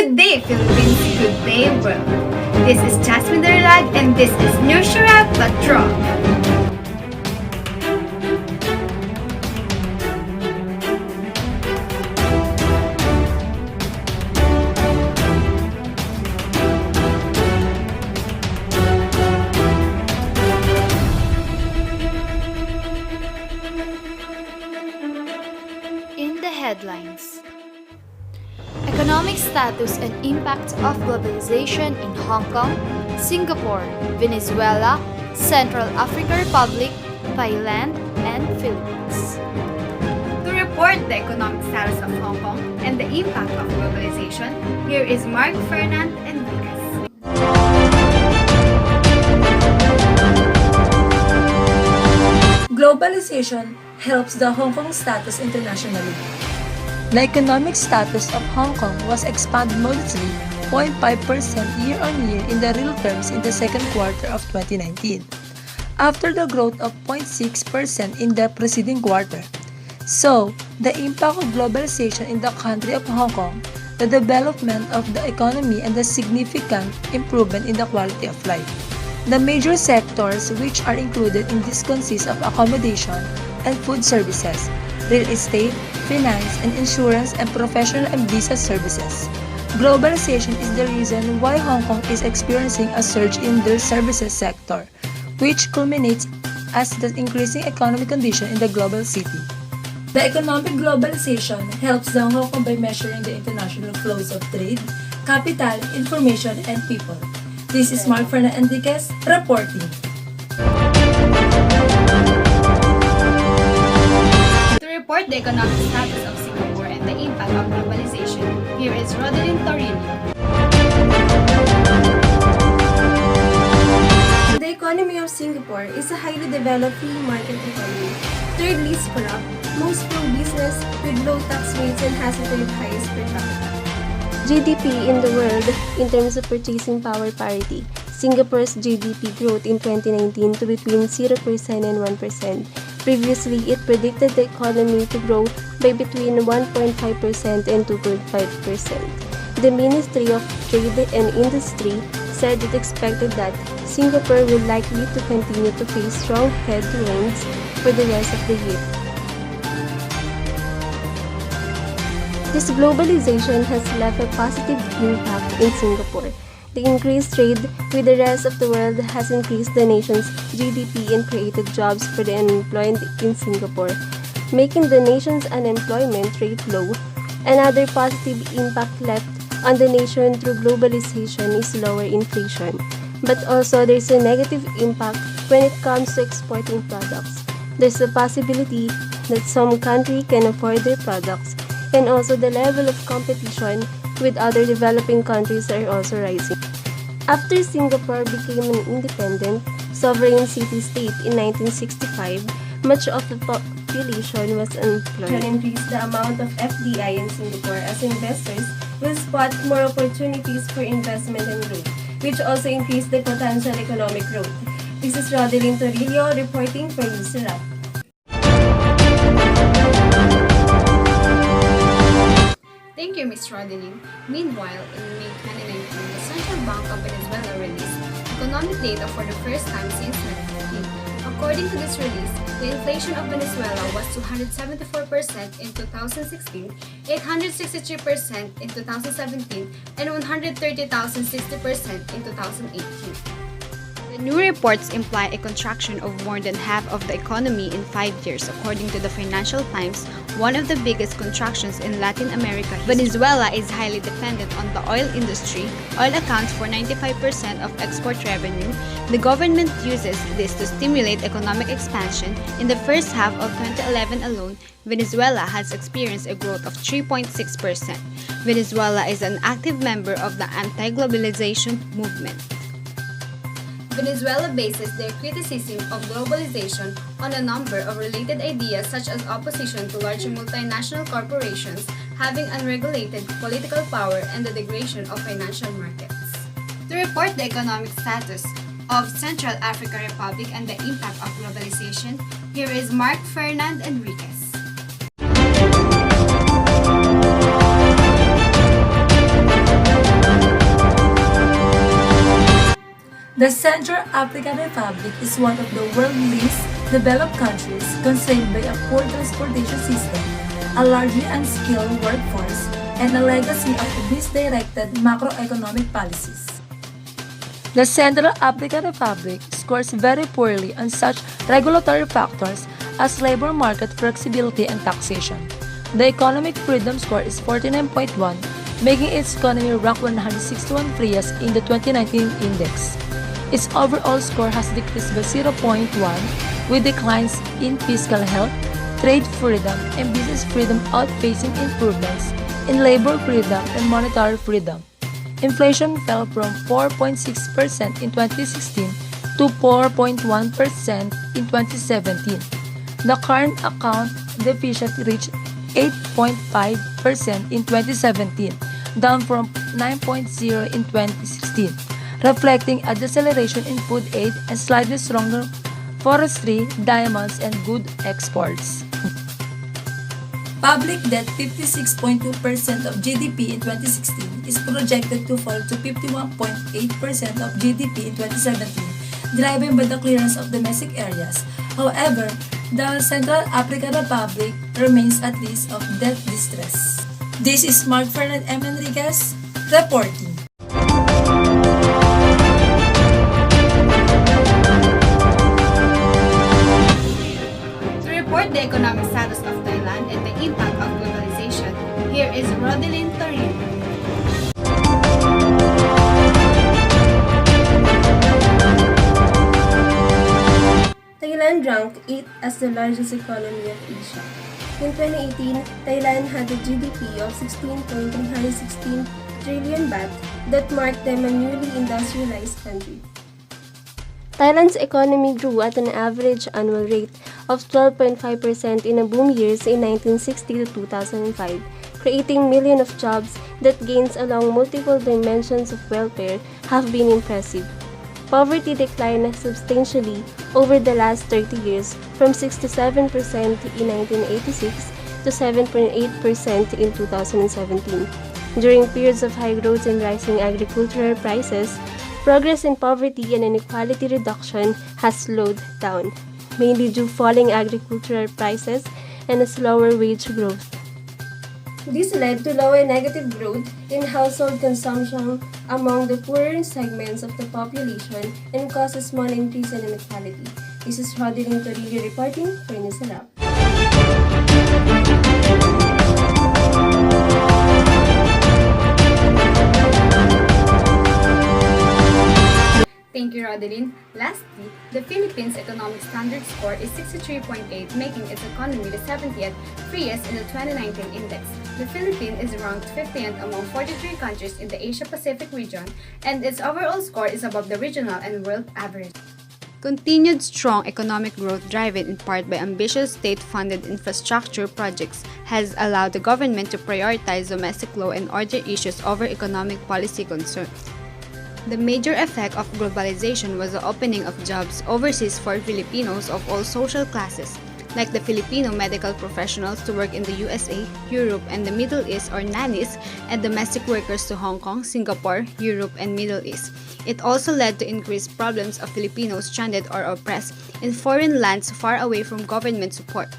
Good day, Philippines. Good day, world. This is Jasmine Darlag, and this is Nurshura Patron. In the headlines, economic status and impact of globalization in Hong Kong, Singapore, Venezuela, Central African Republic, Thailand, and Philippines. To report the economic status of Hong Kong and the impact of globalization, here is Mark Fernand and Lucas. Globalization helps the Hong Kong status internationally. The economic status of Hong Kong was expanded modestly 0.5% year-on-year in the real terms in the second quarter of 2019, after the growth of 0.6% in the preceding quarter. So, the impact of globalization in the country of Hong Kong, the development of the economy, and the significant improvement in the quality of life. The major sectors which are included in this consist of accommodation and food services, real estate, finance and insurance, and professional and visa services. Globalization is the reason why Hong Kong is experiencing a surge in their services sector, which culminates as the increasing economic condition in the global city. The economic globalization helps the Hong Kong by measuring the international flows of trade, capital, information, and people. This is Mark Fernandez reporting. To report the economic status of Singapore and the impact of globalization, here is Rodelyn Torino. The economy of Singapore is a highly developed free market economy, third least corrupt, most pro-business, with low tax rates and has the third highest per capita. GDP in the world in terms of purchasing power parity. Singapore's GDP growth in 2019 to between 0% and 1%. Previously, it predicted the economy to grow by between 1.5% and 2.5%. The Ministry of Trade and Industry said it expected that Singapore will likely to continue to face strong headwinds for the rest of the year. This globalization has left a positive impact in Singapore. The increased trade with the rest of the world has increased the nation's GDP and created jobs for the unemployed in Singapore, making the nation's unemployment rate low. Another positive impact left on the nation through globalization is lower inflation. But also there's a negative impact when it comes to exporting products. There's a possibility that some countries can afford their products, and also the level of competition with other developing countries are also rising. After Singapore became an independent, sovereign city-state in 1965, much of the population was unemployed. Can increase the amount of FDI in Singapore as investors will spot more opportunities for investment and growth, which also increase the potential economic growth. This is Rodelyn Torino reporting for Nurshura. Thank you, Ms. Rodelyn. Meanwhile, in May 2019, the Central Bank of Venezuela released economic data for the first time since 2015. According to this release, the inflation of Venezuela was 274% in 2016, 863% in 2017, and 130,060% in 2018. The new reports imply a contraction of more than half of the economy in 5 years, according to the Financial Times, one of the biggest contractions in Latin America. Venezuela is highly dependent on the oil industry. Oil accounts for 95% of export revenue. The government uses this to stimulate economic expansion. In the first half of 2011 alone, Venezuela has experienced a growth of 3.6%. Venezuela is an active member of the anti-globalization movement. Venezuela bases their criticism of globalization on a number of related ideas such as opposition to large multinational corporations having unregulated political power and the degradation of financial markets. To report the economic status of Central African Republic and the impact of globalization, here is Mark Fernand Enriquez. The Central African Republic is one of the world's least developed countries, constrained by a poor transportation system, a largely unskilled workforce, and a legacy of misdirected macroeconomic policies. The Central African Republic scores very poorly on such regulatory factors as labor market flexibility and taxation. The economic freedom score is 49.1, making its economy rank 161 freest in the 2019 index. Its overall score has decreased by 0.1, with declines in fiscal health, trade freedom, and business freedom outpacing improvements in labor freedom and monetary freedom. Inflation fell from 4.6% in 2016 to 4.1% in 2017. The current account deficit reached 8.5% in 2017, down from 9.0% in 2016, reflecting a deceleration in food aid and slightly stronger forestry, diamonds, and good exports. Public debt, 56.2% of GDP in 2016, is projected to fall to 51.8% of GDP in 2017, driven by the clearance of domestic areas. However, the Central African Republic remains at risk of debt distress. This is Mark Fernand M. Enriquez reporting. To report the economic status of Thailand and the impact of globalization, here is Rodelyn Torino. Thailand ranked 8th as the largest economy of Asia. In 2018, Thailand had a GDP of 16.316 trillion baht that marked them a newly industrialized country. Thailand's economy grew at an average annual rate of 12.5% in a boom years in 1960 to 2005, creating millions of jobs. That gains along multiple dimensions of welfare have been impressive. Poverty declined substantially over the last 30 years from 6 to 7% in 1986 to 7.8% in 2017. During periods of high growth and rising agricultural prices, progress in poverty and inequality reduction has slowed down, mainly due to falling agricultural prices and a slower wage growth. This led to lower negative growth in household consumption among the poorer segments of the population and caused a small increase in inequality. This is Rodelyn Torino reporting for Newsalab. Thank you, Rodelyn. Lastly, the Philippines Economic Standard Score is 63.8, making its economy the 70th freest in the 2019 index. The Philippines is ranked 50th among 43 countries in the Asia-Pacific region, and its overall score is above the regional and world average. Continued strong economic growth, driven in part by ambitious state-funded infrastructure projects, has allowed the government to prioritize domestic law and order issues over economic policy concerns. The major effect of globalization was the opening of jobs overseas for Filipinos of all social classes, like the Filipino medical professionals to work in the USA, Europe, and the Middle East or nannies, and domestic workers to Hong Kong, Singapore, Europe, and Middle East. It also led to increased problems of Filipinos stranded or oppressed in foreign lands far away from government support.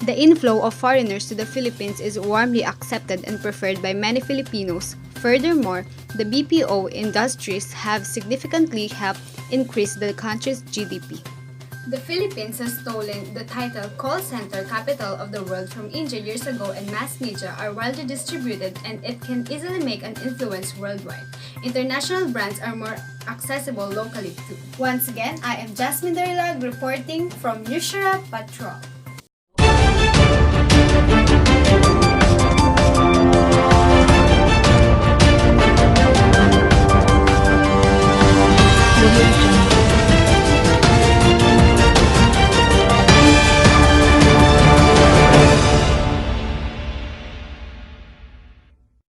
The inflow of foreigners to the Philippines is warmly accepted and preferred by many Filipinos. Furthermore, the BPO industries have significantly helped increase the country's GDP. The Philippines has stolen the title call center capital of the world from India years ago, and mass media are widely distributed and it can easily make an influence worldwide. International brands are more accessible locally too. Once again, I am Jasmine Darilag reporting from Nushra Patrol.